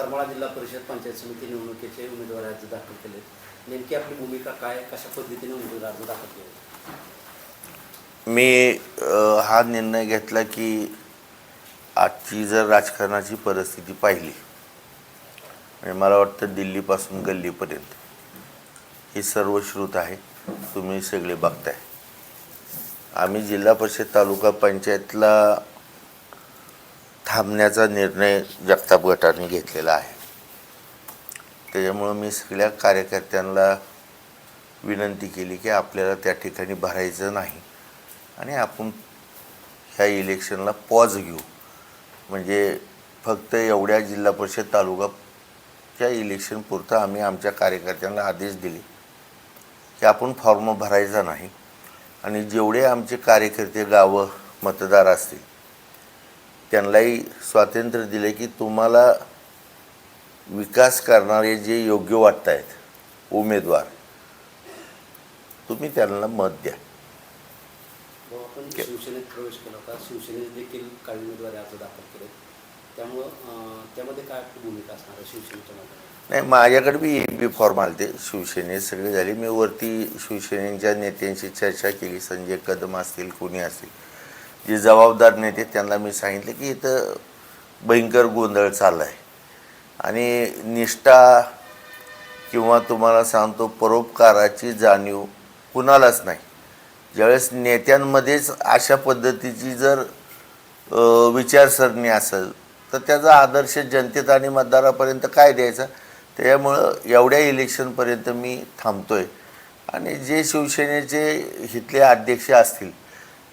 करमाळा जिल्हा परिषद पंचायत समिती निवडणुकीचे उमेदवार अर्ज दाखल केले. नेमकी आपली भूमिका काय, कशा पद्धतीने उमेदवार अर्ज दाखल केले? मी हा निर्णय घेतला की आजची जर राजकारणाची परिस्थिती पाहिली आणि मला वाटतं दिल्लीपासून गल्लीपर्यंत ही सर्व श्रुत आहे, तुम्ही सगळे बघताय. आम्ही जिल्हा परिषद तालुका पंचायतला थांबण्याचा निर्णय जगताप गटाने घेतलेला आहे. त्याच्यामुळं मी सगळ्या कार्यकर्त्यांना विनंती केली की आपल्याला त्या ठिकाणी भरायचं नाही आणि आपण ह्या इलेक्शनला पॉज घेऊ. म्हणजे फक्त एवढ्या जिल्हा परिषद तालुकाच्या इलेक्शन पुरतं आम्ही आमच्या कार्यकर्त्यांना आदेश दिले की आपण फॉर्म भरायचा नाही आणि जेवढे आमचे कार्यकर्ते गावं मतदार असतील त्यांनाही स्वातंत्र्य दिले की तुम्हाला विकास करणारे जे योग्य वाटत आहेत उमेदवार तुम्ही त्यांना मत द्या. आपण शिवसेनेत प्रवेश केला होता, शिवसेनेत देखील काही उमेदवारी अर्ज दाखल केले, त्यामुळं त्यामध्ये काय भूमिका असणार आहे शिवसेनेच्या माध्यमातून? नाही, माझ्याकडे बी बी फॉर्म आले ते शिवसेनेत सगळे झाले. मी वरती शिवसेनेच्या नेत्यांशी चर्चा केली, संजय कदम असतील कोणी असतील जे जबाबदार नेते त्यांना मी सांगितलं की इथं भयंकर गोंधळ चालला आहे आणि निष्ठा किंवा तुम्हाला सांगतो परोपकाराची जाणीव कुणालाच नाही. ज्यावेळेस नेत्यांमध्येच अशा पद्धतीची जर विचारसरणी असेल तर त्याचा आदर्श जनतेत आणि मतदारापर्यंत काय द्यायचा. त्यामुळं एवढ्या इलेक्शनपर्यंत मी थांबतो आहे आणि जे शिवसेनेचे इथले अध्यक्ष असतील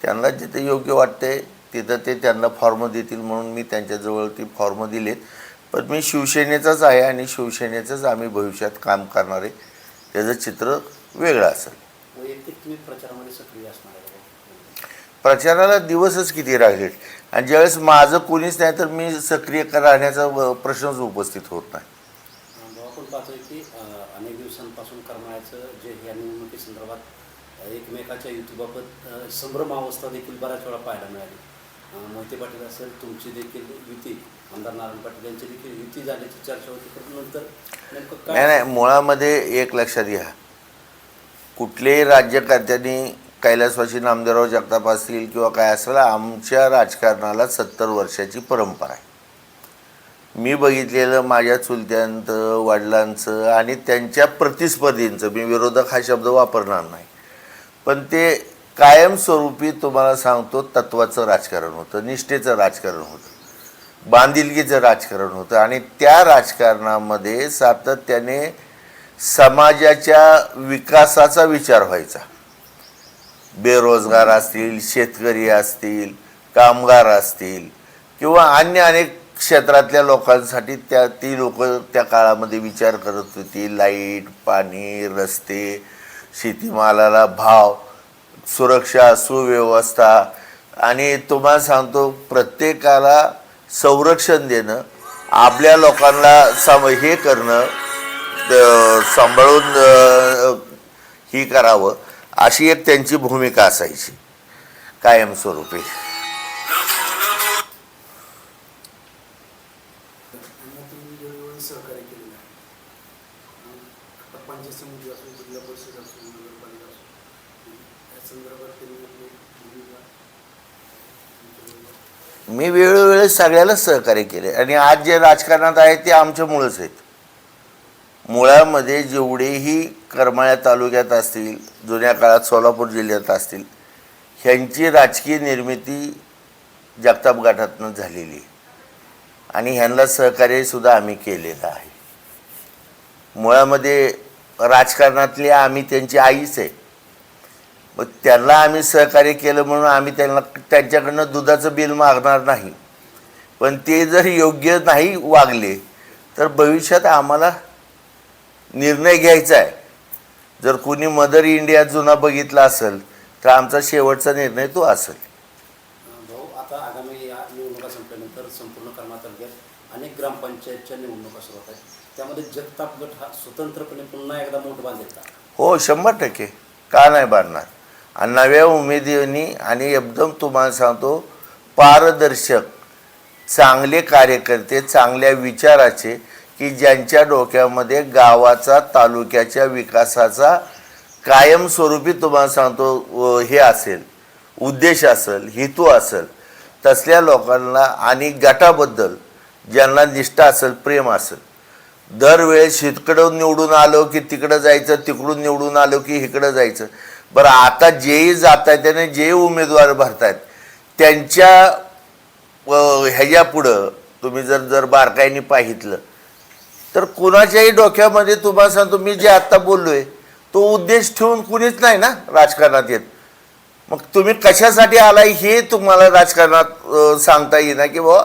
त्यांना जिथे योग्य वाटते तिथं ते त्यांना फॉर्म देतील म्हणून मी त्यांच्याजवळ ती फॉर्म दिलेत. पण मी शिवसेनेचाच आहे आणि शिवसेनेचंच आम्ही भविष्यात काम करणार आहे. त्याचं चित्र वेगळं असेल. वैयक्तिक तुम्ही प्रचारामध्ये सक्रिय असणार आहे? प्रचाराला दिवसच किती राहिलेत आणि ज्यावेळेस माझं कोणीच नाही तर मी सक्रिय राहण्याचा प्रश्नच उपस्थित होत नाही. आपण पाहतोय की अनेक दिवसांपासून करमाळ्याचं जे या निवडणुकीसंदर्भात एकमेकाच्या युतीबाबत संभ्रमावस्था देखील बऱ्याच वेळा पाहायला मिळाली. मोहिते पाटील असेल, तुमची देखील युती, आमदार नारायण पाटील यांची देखील युती झाल्याची चर्चा होती. पण नंतर नेमकं नाही, मुळामध्ये एक लक्षात घ्या, कुठल्याही राज्यकर्त्यांनी कैलासवासी नामदेवराव जगताप असतील किंवा काय असेल, आमच्या राजकारणाला 70 वर्षाची परंपरा आहे. मी बघितलेलं माझ्या चुलत्यांचं, वडिलांचं आणि त्यांच्या प्रतिस्पर्धींचं, मी विरोधक हा शब्द वापरणार नाही, पण ते कायमस्वरूपी तुम्हाला सांगतो तत्त्वाचं राजकारण होतं, निष्ठेचं राजकारण होतं, बांधिलकीचं राजकारण होतं आणि त्या राजकारणामध्ये सातत्याने समाजाच्या विकासाचा विचार व्हायचा. बेरोजगार असतील, शेतकरी असतील, कामगार असतील किंवा अन्य अनेक क्षेत्रातल्या लोकांसाठी ती लोक त्या काळामध्ये विचार करत होती. लाईट, पाणी, रस्ते, शेतीमालाला भाव, सुरक्षा, सुव्यवस्था आणि तुम्हाला सांगतो प्रत्येकाला संरक्षण देणं, आपल्या लोकांना हे करणं, सांभाळून ही करावं अशी एक त्यांची भूमिका असायची कायमस्वरूपी. मी वेळोवेळी सगळ्यालाच सहकार्य केले आणि आज जे राजकारणात आहे ते आमच्यामुळेच आहेत. मुळामध्ये जेवढेही करमाळ्या तालुक्यात असतील, जुन्या काळात सोलापूर जिल्ह्यात असतील, ह्यांची राजकीय निर्मिती जगताप गटातून झालेली आहे आणि ह्यांना सहकार्यसुद्धा आम्ही केलेलं आहे. मुळामध्ये राजकारणातली आम्ही त्यांची आईच आहे. मग त्यांना आम्ही सहकार्य केलं म्हणून आम्ही त्यांच्याकडनं दुधाचं बिल मागणार नाही. पण ते जर योग्य नाही वागले तर भविष्यात आम्हाला निर्णय घ्यायचा आहे. जर कोणी मदर इंडिया जुना बघितला असेल तर आमचा शेवटचा निर्णय तो असेल. भाऊ, आता आगामी या निवडणुका संपल्यानंतर संपूर्ण करमाळा तालुक्यात अनेक ग्रामपंचायतच्या निवडणुका सुरू होत आहेत. त्यामध्ये जगताप गट हा स्वतंत्रपणे पुन्हा एकदा मोठ बांधेल का? हो, 100%. का नाही बांधणार. आणि नव्या उमेदींनी आणि एकदम तुम्हाला सांगतो पारदर्शक चांगले कार्यकर्ते, चांगल्या विचाराचे की ज्यांच्या डोक्यामध्ये गावाचा तालुक्याच्या विकासाचा कायमस्वरूपी तुम्हाला सांगतो हे असेल, उद्देश असेल, हेतू असेल, तसल्या लोकांना आणि गटाबद्दल ज्यांना निष्ठा असेल, प्रेम असेल, दरवेळेस इकडं निवडून आलो की तिकडं जायचं, तिकडून निवडून आलो की इकडं जायचं. बरं, आता जेही जात आहेत त्याने जे उमेदवार भरतायत त्यांच्या ह्याच्यापुढं तुम्ही जर बारकाईने पाहितलं तर कुणाच्याही डोक्यामध्ये तुम्हाला सांगतो, मी जे आत्ता बोललोय तो उद्देश ठेवून कुणीच नाही ना राजकारणात येत. मग तुम्ही कशासाठी आलाय हे तुम्हाला राजकारणात सांगता येईना की बाबा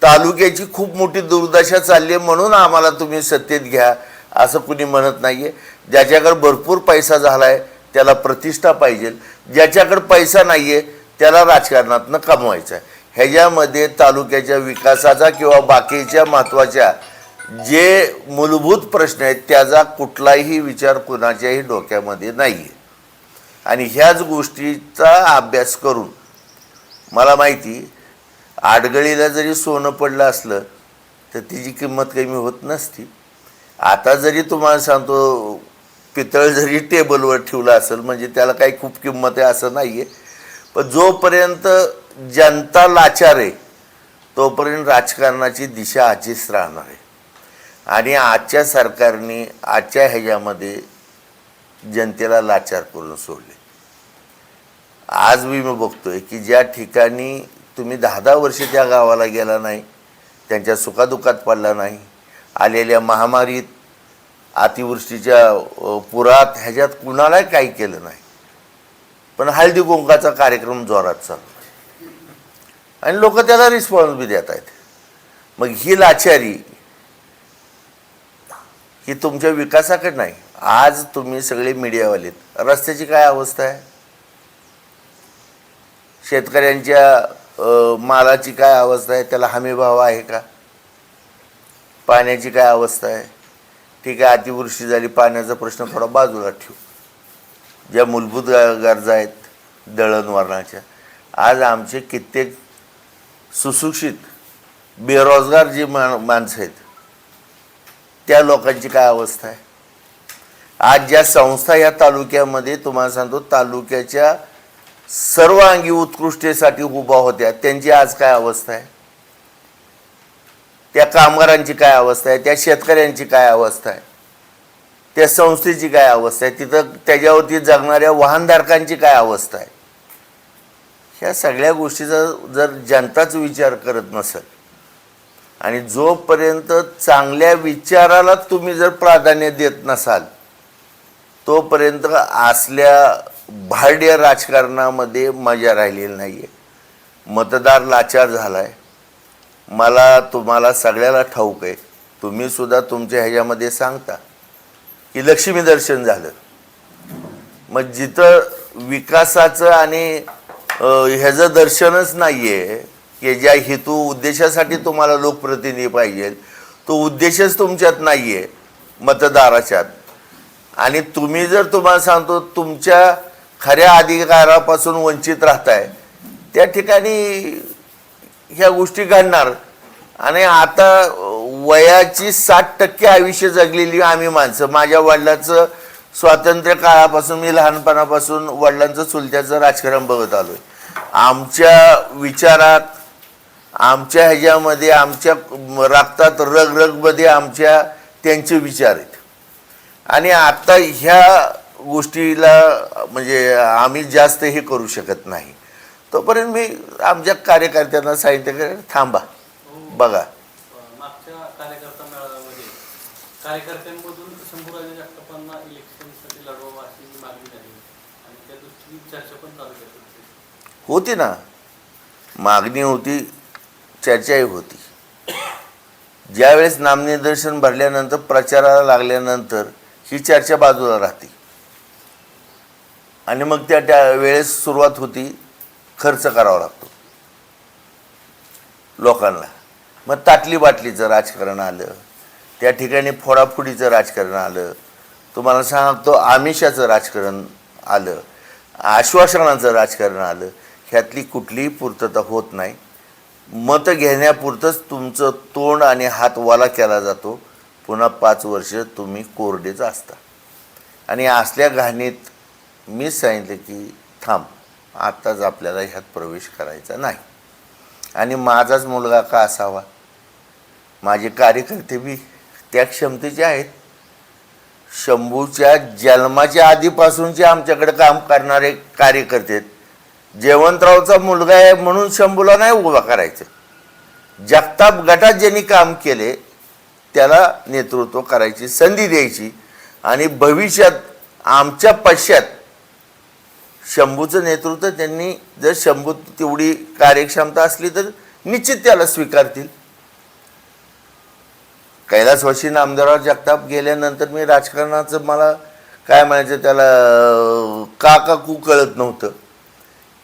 तालुक्याची खूप मोठी दुर्दशा चालली आहे म्हणून आम्हाला तुम्ही सत्तेत घ्या असं कुणी म्हणत नाही आहे. ज्याच्याकडे भरपूर पैसा झाला आहे त्याला प्रतिष्ठा पाहिजे, ज्याच्याकडे पैसा नाही आहे त्याला राजकारणातनं कमवायचं आहे. ह्याच्यामध्ये तालुक्याच्या विकासाचा किंवा बाकीच्या महत्त्वाच्या जे मूलभूत प्रश्न आहेत त्याचा कुठलाही विचार कुणाच्याही डोक्यामध्ये नाही आहे. आणि ह्याच गोष्टीचा अभ्यास करून मला माहिती, आडगळीला जरी सोनं पडलं असलं तर तिची किंमत कमी होत नसती. आता जरी तुम्हाला सांगतो पितळ जरी टेबलवर ठेवलं असेल म्हणजे त्याला काही खूप किंमत आहे असं नाही आहे. पण जोपर्यंत जनता लाचार आहे तोपर्यंत राजकारणाची दिशा अशीच राहणार आहे. आणि आजच्या सरकारने आजच्या ह्याच्यामध्ये जनतेला लाचार करून सोडले. आज मी बघतोय की ज्या ठिकाणी तुम्ही 10-10 वर्षे त्या गावाला गेला नाही, त्यांच्या सुखादुखात पडला नाही, आलेल्या महामारीत, अतिवृष्टीच्या पुरात, ह्याच्यात कुणालाही काही केलं नाही, पण हळदी कुंकाचा कार्यक्रम जोरात चालू आणि लोक त्याला रिस्पॉन्स बी देत आहेत. मग ही लाचारी ही तुमच्या विकासाकडे नाही. आज तुम्ही सगळे मीडियावालेत, रस्त्याची काय अवस्था आहे, शेतकऱ्यांच्या मालाची काय अवस्था आहे, त्याला हमीभाव आहे का, पाण्याची काय अवस्था आहे. ठीक आहे, अतिवृष्टी झाली, पाण्याचा प्रश्न थोडा बाजूला ठेवू, ज्या मूलभूत गरजा आहेत दळणवळणाच्या, आज आमचे कित्येक सुशिक्षित बेरोजगार जी माणसं आहेत त्या लोकांची काय अवस्था आहे. आज ज्या संस्था या तालुक्यामध्ये तुम्हाला सांगतो तालुक्याच्या सर्वांगी उत्कृष्टेसाठी उभा होत्या त्यांची आज काय अवस्था आहे, त्या कामगारांची काय अवस्था आहे, त्या शेतकऱ्यांची काय अवस्था आहे, त्या संस्थेची काय अवस्था आहे, तिथं त्याच्यावरती जगणाऱ्या वाहनधारकांची काय अवस्था आहे. ह्या सगळ्या गोष्टीचा जर जनताच विचार करत नसेल आणि जोपर्यंत चांगल्या विचाराला तुम्ही जर प्राधान्य देत नसाल तोपर्यंत असल्या भाड्य राजकारणामध्ये मजा राहिलेली नाही आहे. मतदार लाचार झाला आहे. मला तुम्हाला सगळ्याला ठाऊक आहे, तुम्हीसुद्धा तुमच्या ह्याच्यामध्ये सांगता की लक्ष्मी दर्शन झालं. मग जिथं विकासाचं आणि ह्याचं दर्शनच नाही आहे की ज्या हेतू उद्देशासाठी तुम्हाला लोकप्रतिनिधी पाहिजे तो उद्देशच तुमच्यात नाही आहे मतदाराच्यात. आणि तुम्ही जर तुम्हाला सांगतो तुमच्या खऱ्या अधिकारापासून वंचित राहताय त्या ठिकाणी ह्या गोष्टी घडणार. आणि आता वयाची 60% आयुष्य जगलेली आम्ही माणसं, माझ्या वडिलाचं स्वातंत्र्य काळापासून मी लहानपणापासून वडिलांचं चुलत्याचं राजकारण बघत आलोय. आमच्या विचारात, आमच्या ह्याच्यामध्ये, आमच्या रक्तात रगरगमध्ये आमच्या त्यांचे विचार आहेत. आणि आता ह्या गोष्टीला म्हणजे आम्ही जास्त हे करू शकत नाही. तोपर्यंत मी आमच्या कार्यकर्त्यांना सांगितलं की थांबा, बघा. मागच्या कार्यकर्ता मेळाव्यामध्ये कार्यकर्त्यांमधून शंभूराजे जगतापांना इलेक्शनसाठी लढवावं अशी मागणी झाली आणि त्या दृष्टीने चर्चा पण चालू होती ना, मागणी होती, चर्चाही होती. ज्यावेळेस नामनिर्देशन भरल्यानंतर प्रचाराला लागल्यानंतर ही चर्चा बाजूला राहते आणि मग त्या वेळेस सुरुवात होती, खर्च करावा लागतो लोकांना. मग ताटली बाटलीचं राजकारण आलं, त्या ठिकाणी फोडाफोडीचं राजकारण आलं, तुम्हाला सांगतो आमिषाचं राजकारण आलं, आश्वासनाचं राजकारण आलं. ह्यातली कुठलीही पूर्तता होत नाही. मत घेण्यापुरतंच तुमचं तोंड आणि हात वाला केला जातो. पुन्हा 5 वर्ष तुम्ही कोरडेच असता. आणि असल्या घाणीत मीच सांगितलं की थांब, आत्ताच आपल्याला ह्यात प्रवेश करायचा नाही. आणि माझाच मुलगा का असावा? माझे कार्यकर्ते बी त्या क्षमतेचे आहेत. शंभूच्या जन्माच्या आधीपासूनचे आमच्याकडे काम करणारे कार्यकर्ते आहेत. जयवंतरावचा मुलगा आहे म्हणून शंभूला नाही उभा करायचं. जगताप गटात ज्यांनी काम केले त्याला नेतृत्व करायची संधी द्यायची. आणि भविष्यात आमच्या पश्चात शंभूचं नेतृत्व त्यांनी, जर शंभू तेवढी कार्यक्षमता असली तर निश्चित त्याला स्वीकारतील. कैलासवासी नामदेवराव जगताप गेल्यानंतर मी राजकारणाचं मला काय म्हणायचं त्याला का कू कळत नव्हतं.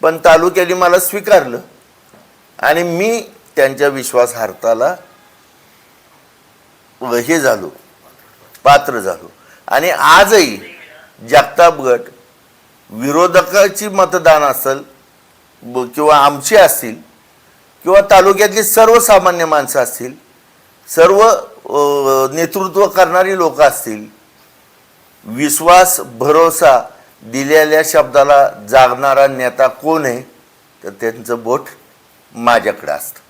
पण तालुक्याने मला स्वीकारलं आणि मी त्यांच्या विश्वासार्हतेला हे झालो, पात्र झालो. आणि आजही जगताप गट विरोधकाची मतदान असेल किंवा आमची असतील किंवा तालुक्यातली सर्वसामान्य माणसं असतील, सर्व नेतृत्व करणारी लोक असतील, विश्वास भरोसा दिलेल्या शब्दाला जागणारा नेता कोण आहे तर त्यांचं बोट माझ्याकडे असतं.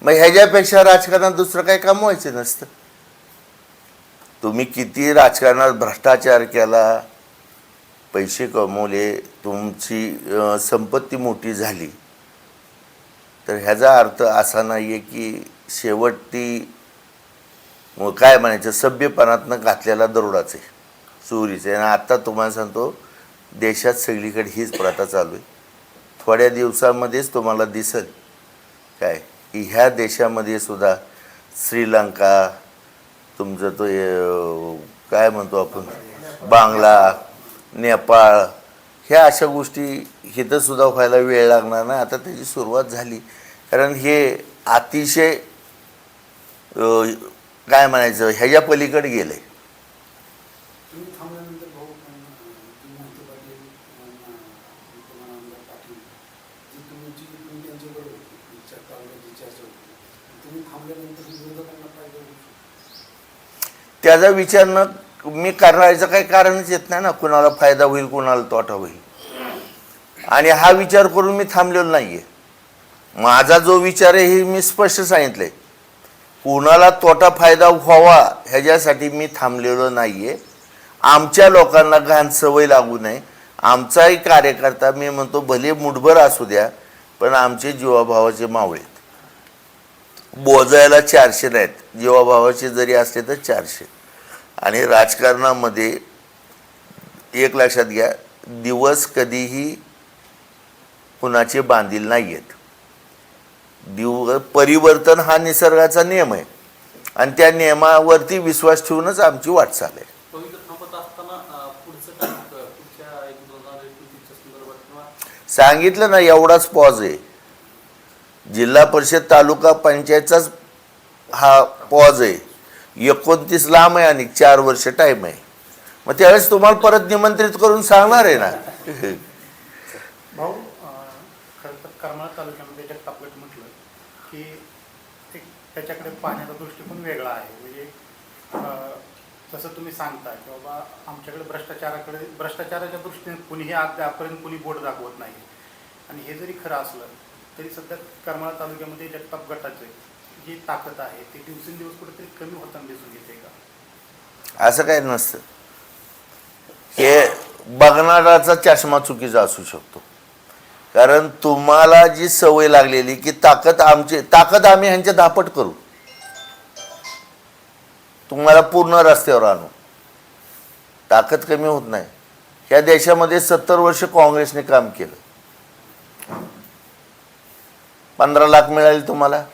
मग ह्याच्यापेक्षा राजकारणात दुसरं काही काम व्हायचं नसतं. तुम्ही किती राजकारणात भ्रष्टाचार केला, पैसे कमवले, तुमची संपत्ती मोठी झाली, तर ह्याचा अर्थ असा नाही आहे की शेवटी काय म्हणायचं सभ्यपणातनं घातलेला दरोडाच आहे, चोरीच आहे. आणि आत्ता तुम्हाला सांगतो देशात सगळीकडे हीच प्रथा चालू आहे. थोड्या दिवसामध्येच तुम्हाला दिसेल काय की ह्या देशामध्ये सुद्धा श्रीलंका, तुमचं तो काय म्हणतो आपण बांगला, नेपाळ, ह्या अशा गोष्टी इथं सुद्धा व्हायला वेळ लागणार नाही. आता त्याची सुरुवात झाली. कारण हे अतिशय काय म्हणायचं ह्याच्या पलीकडे गेलं आहे. तुम्ही थांबल्यानंतर भाऊ मोहिते पाटील पाटील जी तुम्ही त्यांच्याबरोबर होती तालुक्याची चर्चा होती, तुम्ही थांबल्यानंतर विरोधकांना फायदा होऊ शकतो. त्याचा विचार न मी करायचं काही कारणच येत नाही ना. कुणाला फायदा होईल, कुणाला तोटा होईल. आणि हा विचार करून मी थांबलेलो नाही आहे. माझा जो विचार आहे हे मी स्पष्ट सांगितलं आहे. कुणाला तोटा फायदा व्हावा ह्याच्यासाठी मी थांबलेलो नाही आहे. आमच्या लोकांना घाण सवय लागू नये. आमचाही कार्यकर्ता मी म्हणतो भले मुठभर असू द्या, पण आमचे जीवाभावाचे मावळे आहेत. बोजायला 400 नाहीत, जीवाभावाचे जरी असले तर 400. आणि राजकारणामध्ये एक लक्षात घ्या, दिवस कधीही कुणाचे बांधील नाही आहेत. परिवर्तन हा निसर्गाचा नियम आहे आणि त्या नियमावरती विश्वास ठेवूनच आमची वाटचाल आहे. पवित्र थांबत असताना पुढचं काय पुढच्या 2021 संदर्भात किंवा सांगितलं ना, एवढाच पॉज आहे. जिल्हा परिषद तालुका पंचायतचाच हा पॉज आहे. 29 लांब आहे आणि 4 वर्ष टाईम आहे. मग त्यावेळेस तुम्हाला परत निमंत्रित करून सांगणार आहे ना. भाऊ खरं तर करमाळा तालुक्यामध्ये जगताप गट म्हटलं की एक त्याच्याकडे पाहण्याचा दृष्टिकोन वेगळा आहे. म्हणजे जसं तुम्ही सांगता की बाबा आमच्याकडे भ्रष्टाचाराच्या दृष्टीने कुणीही आजपर्यंत कुणी बोट दाखवत नाही. आणि हे जरी खरं असलं तरी सध्या करमाळा तालुक्यामध्ये जगताप गटाचे जी ताकद आहे ती दिवसेंदिवस कुठेतरी कमी होताना दिसून येते का? असं काही नसतं. हे बघणाराचा चष्मा चुकीचा असू शकतो. कारण तुम्हाला जी सवय लागलेली की ताकद आम्ही ह्यांच्या धापट करू, तुम्हाला पूर्ण रस्त्यावर आणू, ताकद कमी होत नाही. या देशामध्ये 70 वर्ष काँग्रेसने काम केलं. 15 लाख मिळाले तुम्हाला.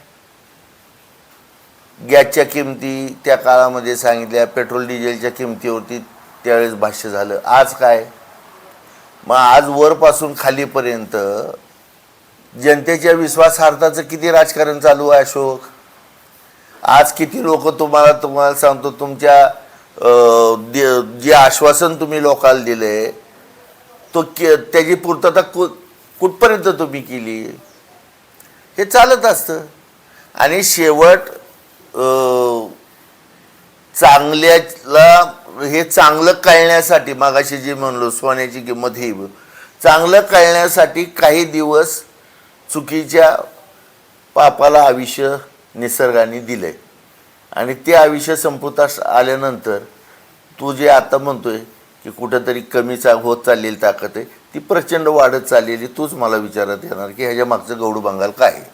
गॅसच्या किमती त्या काळामध्ये सांगितल्या, पेट्रोल डिझेलच्या किमतीवरती त्यावेळेस भाष्य झालं. आज काय? मग आज वरपासून खालीपर्यंत जनतेच्या विश्वासार्थाचं किती राजकारण चालू आहे अशोक? आज किती लोक तुम्हाला सांगतो तुमच्या जे आश्वासन तुम्ही लोकांना दिले त्याची पूर्तता कुठपर्यंत तुम्ही केली? हे चालत असतं. आणि शेवट चांगल्याला हे चांगलं कळण्यासाठी मागाशी जे म्हणलो सोन्याची किंमत ही चांगलं कळण्यासाठी काही दिवस चुकीच्या पापाला आयुष्य निसर्गाने दिलंय आणि ते आयुष्य संपुष्टात आल्यानंतर तू जे आता म्हणतोय की कुठंतरी कमी होत चाललेली ताकद आहे ती प्रचंड वाढत चाललेली तूच मला विचारत येणार की ह्याच्या मागचं गौडू बंगाल काय आहे.